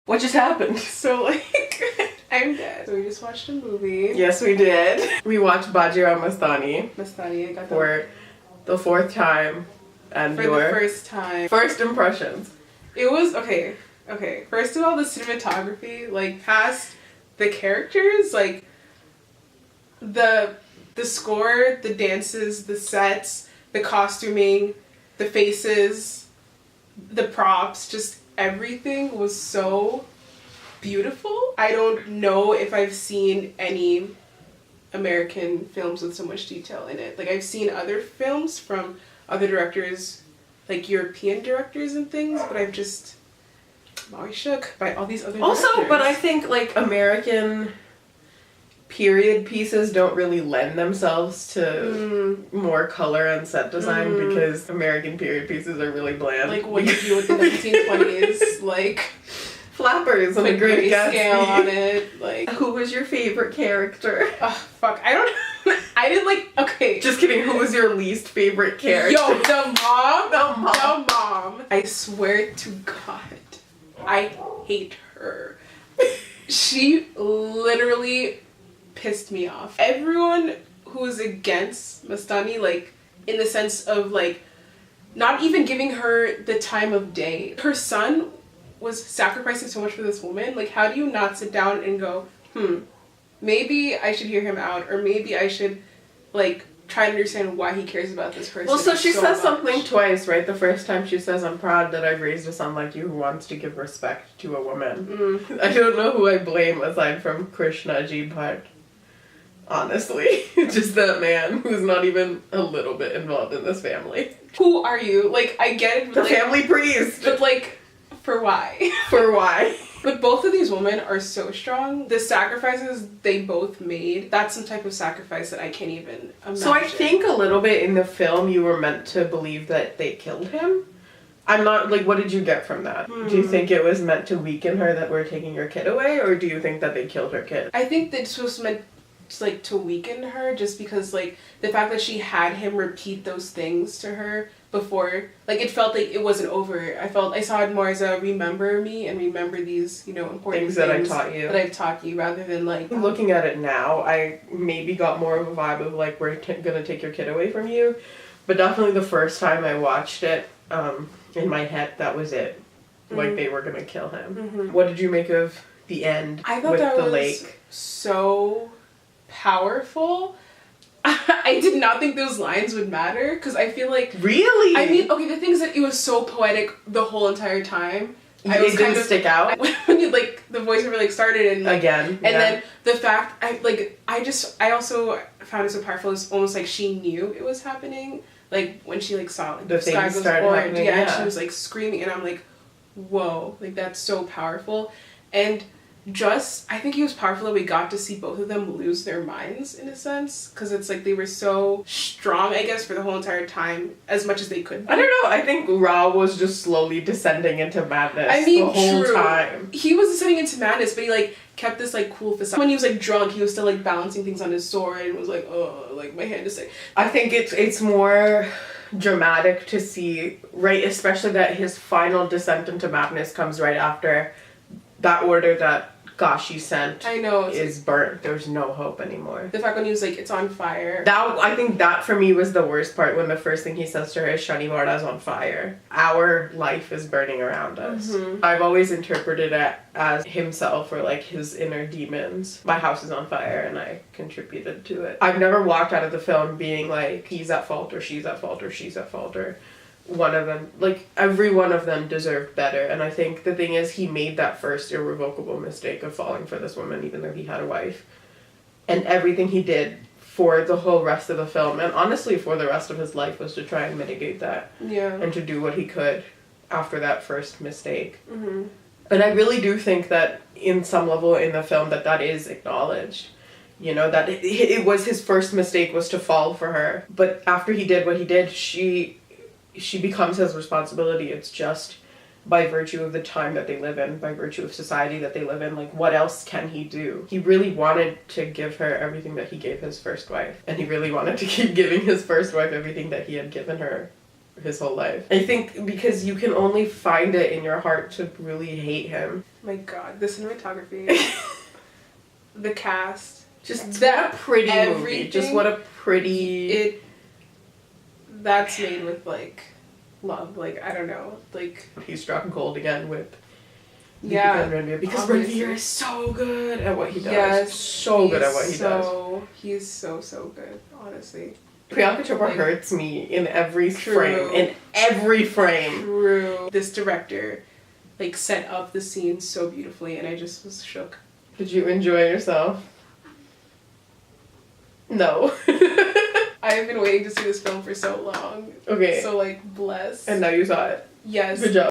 What just happened? So, like, I'm dead. So we just watched a movie. Yes, we did. We watched Bajirao Mastani, I got for the fourth time. And for the first time. First impressions. It was, okay. First of all, the cinematography, like, past the characters, like, the score, the dances, the sets, the costuming, the faces, the props, just everything was so beautiful. I don't know if I've seen any American films with so much detail in it. Like, I've seen other films from other directors, like European directors and things, but I'm always shook by all these other directors. Also, but I think, like, American period pieces don't really lend themselves to more color and set design because American period pieces are really bland. Like what you do with the 1920s, like flappers and a great scale on it. Like, who was your favorite character? Oh fuck, I didn't like. Okay, just kidding. Who was your least favorite character? Yo, the mom. I swear to God, I hate her. She literally pissed me off. Everyone who was against Mastani, like, in the sense of, like, not even giving her the time of day. Her son was sacrificing so much for this woman. Like, how do you not sit down and go, maybe I should hear him out, or maybe I should, like, try to understand why he cares about this person. Well, so she so says much. something twice, right? The first time she says, I'm proud that I've raised a son like you who wants to give respect to a woman. I don't know who I blame aside from Krishnaji, but honestly, just that man who's not even a little bit involved in this family. Who are you? Like, I get it. The like, family priest! But, like, for why? For why? But both of these women are so strong. The sacrifices they both made, that's some type of sacrifice that I can't even imagine. So I think a little bit in the film you were meant to believe that they killed him. I'm not, like, what did you get from that? Do you think it was meant to weaken her that we're taking your kid away, or do you think that they killed her kid? I think that this was meant like to weaken her, just because, like, the fact that she had him repeat those things to her before, like, it felt like it wasn't over. I saw it more as a remember me and remember these, you know, important things that I taught you. That I've taught you, rather than, like, looking at it now, I maybe got more of a vibe of, like, we're gonna take your kid away from you, but definitely the first time I watched it, in my head, that was it. Like, they were gonna kill him. What did you make of the end? I thought with that the was lake? So powerful. I did not think those lines would matter, because I feel like... Really? I mean, okay, the thing is that it was so poetic the whole entire time. It didn't stick out? When you, like, the voiceover, like, started and, like... Again, and then the fact, I also found it so powerful. It's almost like she knew it was happening. Like, when she, like, saw, like, the sky goes orange. Yeah, and she was, like, screaming, and I'm like, whoa, like, that's so powerful. And I think it was powerful that we got to see both of them lose their minds, in a sense, because it's like they were so strong, I guess, for the whole entire time, as much as they could be. I don't know, I think Ra was just slowly descending into madness the whole time. He was descending into madness, but he, like, kept this, like, cool facade. When he was, like, drunk, he was still, like, balancing things on his sword and was like, oh, like, my hand is sick. I think it's more dramatic to see, right, especially that his final descent into madness comes right after that order that Kashi sent. I know, is burnt. There's no hope anymore. The fact when he was like, it's on fire. I think that for me was the worst part, when the first thing he says to her is, Shanivara's on fire. Our life is burning around us. I've always interpreted it as himself, or like his inner demons. My house is on fire and I contributed to it. I've never walked out of the film being like, he's at fault, or she's at fault, or she's at fault, or one of them, like, every one of them deserved better. And I think the thing is, he made that first irrevocable mistake of falling for this woman, even though he had a wife. And everything he did for the whole rest of the film, and honestly for the rest of his life, was to try and mitigate that. Yeah. And to do what he could after that first mistake. And I really do think that in some level in the film that is acknowledged. You know, that it was his first mistake, was to fall for her. But after he did what he did, she becomes his responsibility. It's just by virtue of the time that they live in, by virtue of society that they live in. Like, what else can he do? He really wanted to give her everything that he gave his first wife. And he really wanted to keep giving his first wife everything that he had given her his whole life. I think because you can only find it in your heart to really hate him. My God, the cinematography, the cast, just that pretty movie. Just what a pretty. That's made with like love. Like I don't know. Like he struck gold again with. Yeah, because Ranveer is so good at what he does. Yes, so good at what he does. He's so good, honestly. Priyanka Chopra hurts me in every frame. In every frame. True. This director, like, set up the scene so beautifully, and I just was shook. Did you enjoy yourself? No. I have been waiting to see this film for so long. Okay. So, like, bless. And now you saw it. Yes. Good job.